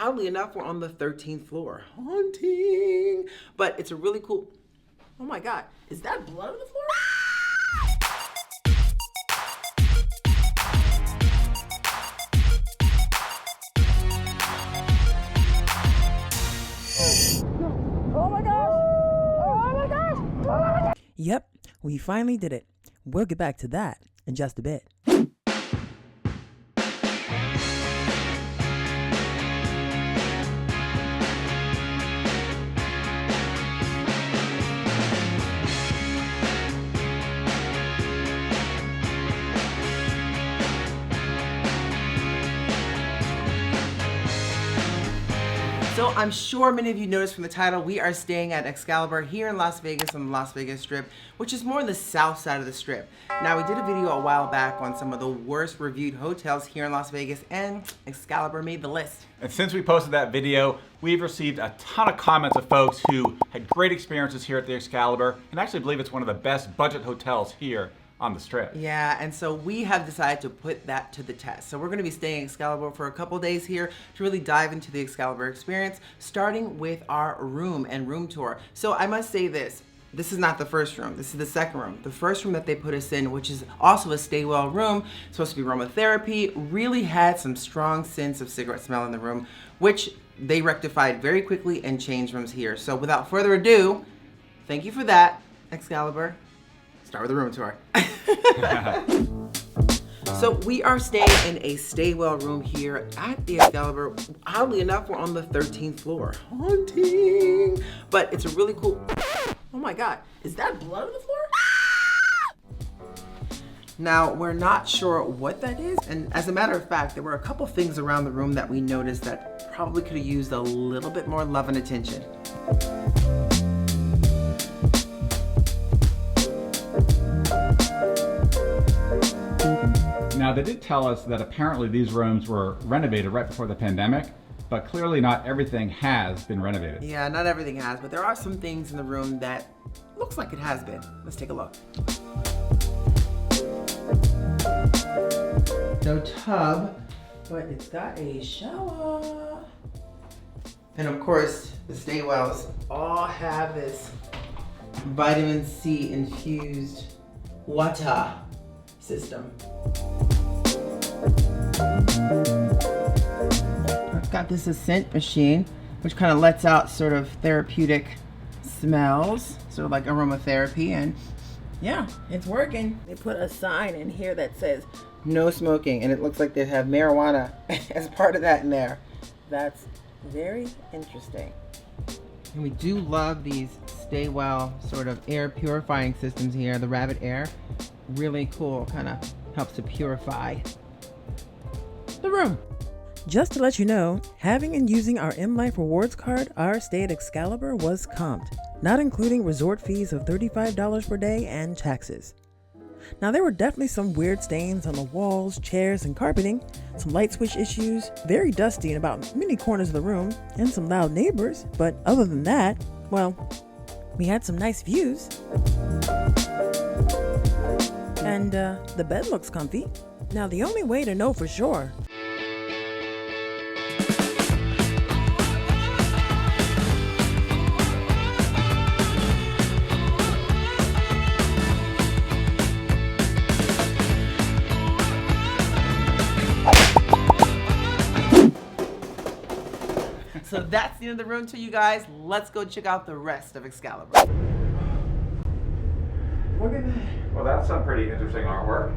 oddly enough, we're on the 13th floor. Haunting. But it's a really cool, oh my God, is that blood on the floor? Oh my gosh! Oh my gosh! Oh my gosh! Yep, we finally did it. We'll get back to that in just a bit. So I'm sure many of you noticed from the title, we are staying at Excalibur here in Las Vegas on the Las Vegas Strip, which is more on the south side of the Strip. Now, we did a video a while back on some of the worst reviewed hotels here in Las Vegas, and Excalibur made the list. And since we posted that video, we've received a ton of comments of folks who had great experiences here at the Excalibur and actually believe it's one of the best budget hotels here on the Strip. Yeah, and so we have decided to put that to the test. So we're going to be staying at Excalibur for a couple days here to really dive into the Excalibur experience, starting with our room and room tour. So I must say this is not the first room, this is the second room. The first room that they put us in, which is also a stay well room, supposed to be aromatherapy, really had some strong sense of cigarette smell in the room, which they rectified very quickly and changed rooms here. So without further ado, thank you for that, Excalibur. Start with the room tour. So we are staying in a stay well room here at the Excalibur. Oddly enough, we're on the 13th floor. Haunting. But it's a really cool, oh my God, is that blood on the floor? Now, we're not sure what that is. And as a matter of fact, there were a couple things around the room that we noticed that probably could have used a little bit more love and attention. Now, they did tell us that apparently these rooms were renovated right before the pandemic, but clearly not everything has been renovated. Yeah, not everything has, but there are some things in the room that looks like it has been. Let's take a look. No tub, but it's got a shower. And of course, the staywells all have this vitamin C infused water system. I've got this scent machine, which kind of lets out sort of therapeutic smells, sort of like aromatherapy, and yeah, it's working. They put a sign in here that says no smoking, and it looks like they have marijuana as part of that in there. That's very interesting. And we do love these stay well sort of air purifying systems here, the rabbit air. Really cool, kind of helps to purify the room. Just to let you know, having and using our M-Life Rewards card, our stay at Excalibur was comped, not including resort fees of $35 per day and taxes. Now, there were definitely some weird stains on the walls, chairs, and carpeting, some light switch issues, very dusty in about many corners of the room, and some loud neighbors, but other than that, well, we had some nice views. And the bed looks comfy. Now, the only way to know for sure So that's the end of the room tour, you guys. Let's go check out the rest of Excalibur. Look at that. Well, that's some pretty interesting artwork.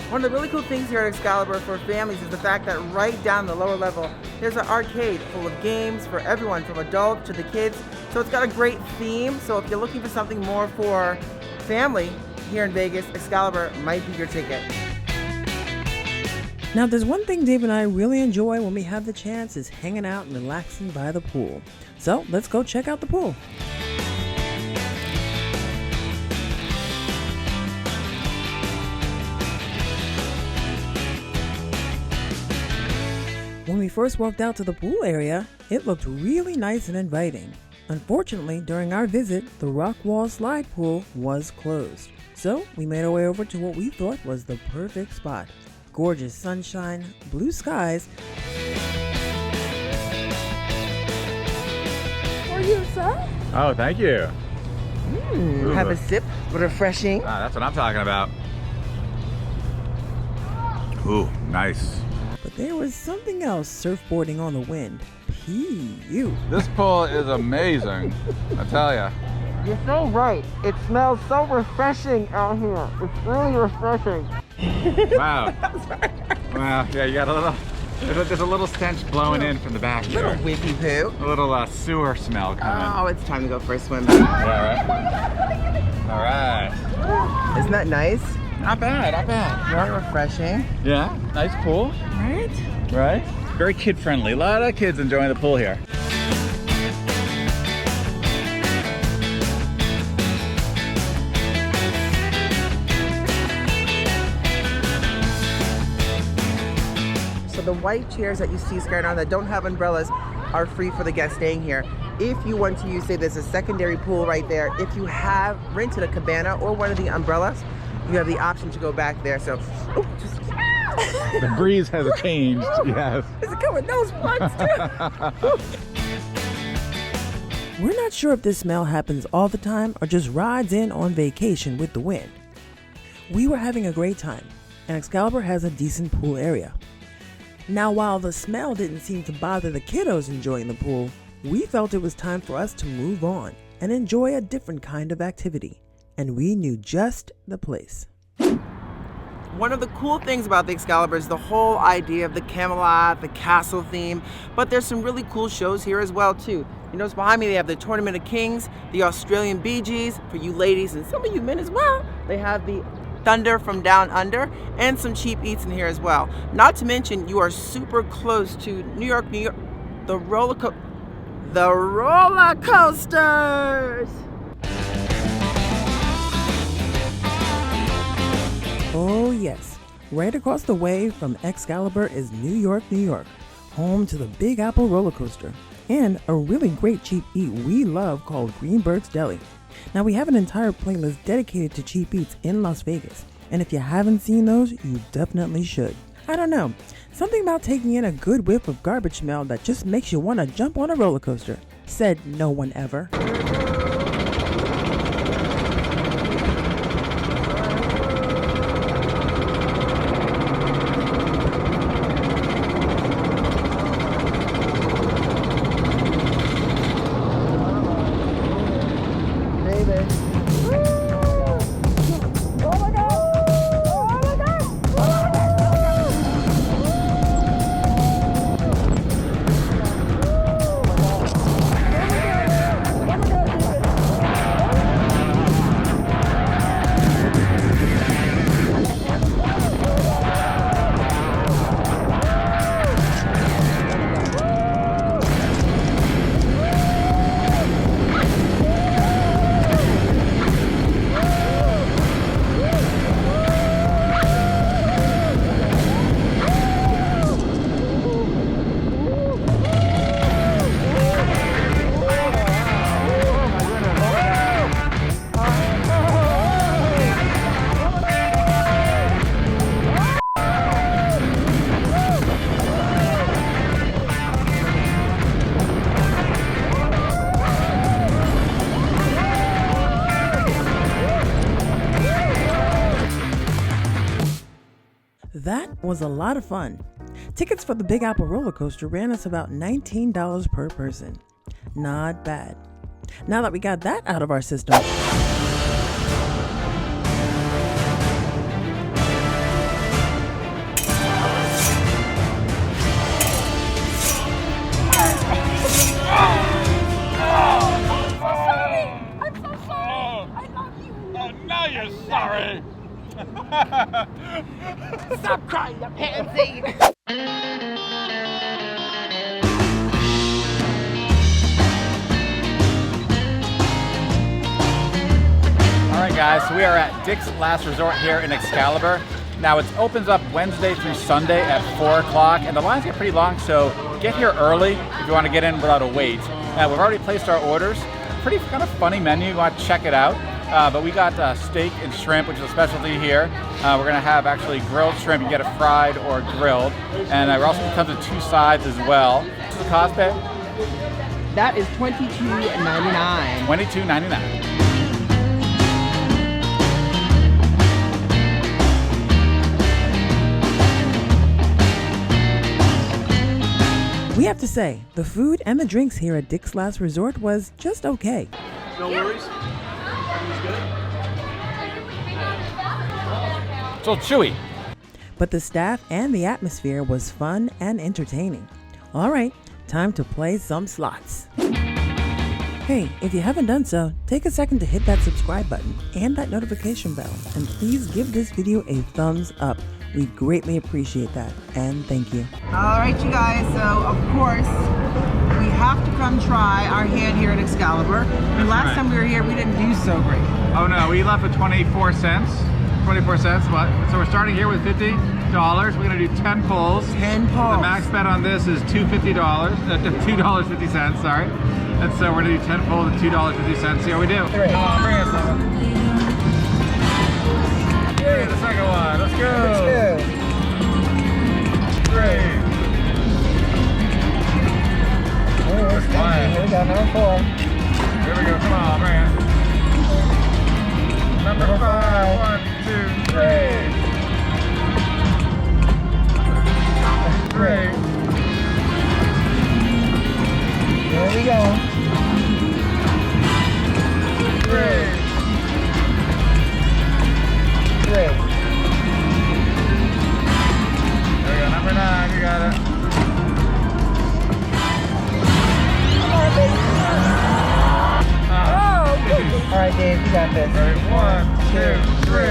One of the really cool things here at Excalibur for families is the fact that right down the lower level, there's an arcade full of games for everyone, from adults to the kids. So it's got a great theme. So if you're looking for something more for family here in Vegas, Excalibur might be your ticket. Now, there's one thing Dave and I really enjoy when we have the chance is hanging out and relaxing by the pool. So let's go check out the pool. When we first walked out to the pool area, it looked really nice and inviting. Unfortunately, during our visit, the rock wall slide pool was closed. So we made our way over to what we thought was the perfect spot. Gorgeous sunshine, blue skies. For you, sir. Oh, thank you. Have a sip. Refreshing. Ah, that's what I'm talking about. Ooh, nice. But there was something else surfboarding on the wind. P.U. This pool is amazing, I tell ya. You're so right. It smells so refreshing out here. It's really refreshing. Wow. Wow, yeah, you got a little, there's a little stench blowing in from the back here. Little whippy poo. A little sewer smell coming. Oh, it's time to go for a swim. Yeah, right? All right. Isn't that nice? Not bad, not bad. Very refreshing. Yeah, nice pool. Right? Right? Very kid-friendly. A lot of kids enjoying the pool here. So the white chairs that you see skirting on that don't have umbrellas are free for the guests staying here. If you want to use, say there's a secondary pool right there, if you have rented a cabana or one of the umbrellas, you have the option to go back there. So, The breeze has changed, yes. Is it coming those ones too? We're not sure if this smell happens all the time or just rides in on vacation with the wind. We were having a great time, and Excalibur has a decent pool area. Now, while the smell didn't seem to bother the kiddos enjoying the pool, we felt it was time for us to move on and enjoy a different kind of activity, and we knew just the place. One of the cool things about the Excalibur is the whole idea of the Camelot, the castle theme, but there's some really cool shows here as well too. You notice behind me they have the Tournament of Kings, the Australian Bee Gees, for you ladies and some of you men as well. They have the Thunder from Down Under and some cheap eats in here as well. Not to mention you are super close to New York, the roller coasters. Oh yes, right across the way from Excalibur is New York, New York, home to the Big Apple roller coaster and a really great cheap eat we love called Greenberg's Deli. Now we have an entire playlist dedicated to cheap eats in Las Vegas, and if you haven't seen those, you definitely should. I don't know, something about taking in a good whiff of garbage smell that just makes you want to jump on a roller coaster, said no one ever. That was a lot of fun. Tickets for the Big Apple roller coaster ran us about $19 per person. Not bad. Now that we got that out of our system, Now you're sorry. Stop crying, you pansy. All right, guys, so we are at Dick's Last Resort here in Excalibur. Now, it opens up Wednesday through Sunday at 4 o'clock, and the lines get pretty long, so get here early if you want to get in without a wait. We've already placed our orders. Pretty kind of funny menu. You want to check it out. But we got steak and shrimp, which is a specialty here. We're going to have actually grilled shrimp. You get it fried or grilled. And it also comes with 2 sides as well. What's the cost, babe? That is $22.99. $22.99. We have to say, the food and the drinks here at Dick's Last Resort was just okay. No worries. It's a little chewy. But the staff and the atmosphere was fun and entertaining. All right, time to play some slots. Hey, if you haven't done so, take a second to hit that subscribe button and that notification bell, and please give this video a thumbs up. We greatly appreciate that, and thank you. All right, you guys, so of course, we have to come try our hand here at Excalibur. The last time we were here, we didn't do so great. Oh no, we left with 24 cents. 24 cents, what? So we're starting here with $50. We're gonna do 10 pulls. 10 pulls. The max bet on this is $2.50, sorry. And so we're gonna do 10 pulls at $2.50. See how we do. Three. Come on, bring us some. Yay, the second one, let's go. Number 2. 3. Here we go, number 4. Here we go, come on, bring it. Number 5, 1, 2, 3. 3. Here we go. 3. 3. There we go, number 9, you got it. All right, Dave, you got this. Ready? 1, 2, 3.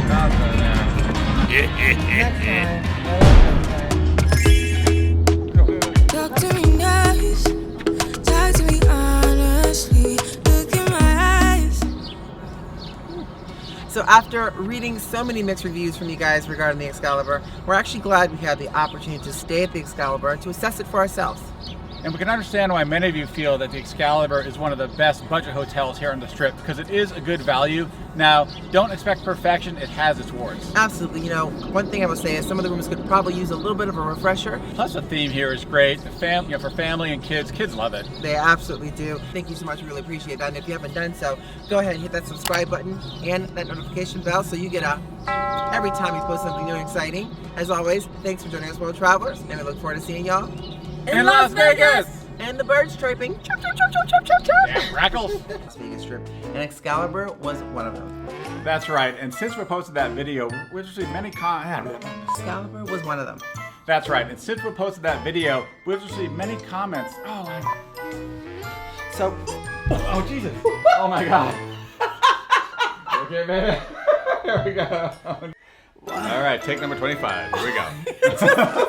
Nothing there. Next time. Talk to me nice, talk to me honestly, look in my eyes. So after reading so many mixed reviews from you guys regarding the Excalibur, we're actually glad we had the opportunity to stay at the Excalibur and to assess it for ourselves. And we can understand why many of you feel that the Excalibur is one of the best budget hotels here on the Strip, because it is a good value. Now, don't expect perfection, it has its warts. Absolutely. You know, one thing I would say is some of the rooms could probably use a little bit of a refresher. Plus the theme here is great. The for family and kids love it. They absolutely do. Thank you so much. We really appreciate that. And if you haven't done so, go ahead and hit that subscribe button and that notification bell so you get every time we post something new and exciting. As always, thanks for joining us, World Travelers, and we look forward to seeing y'all In Las Vegas! And the birds chirping. Chirp, chirp, chirp, chirp, chirp, chirp, chirp. Damn grackles! Las Vegas Strip. And Excalibur was one of them. That's right, and since we posted that video, we received many Excalibur was one of them. That's right, and since we posted that video, we've received many comments. So, Oh Jesus! Oh my God! Okay, baby. Here we go. All right, take number 25. Here we go.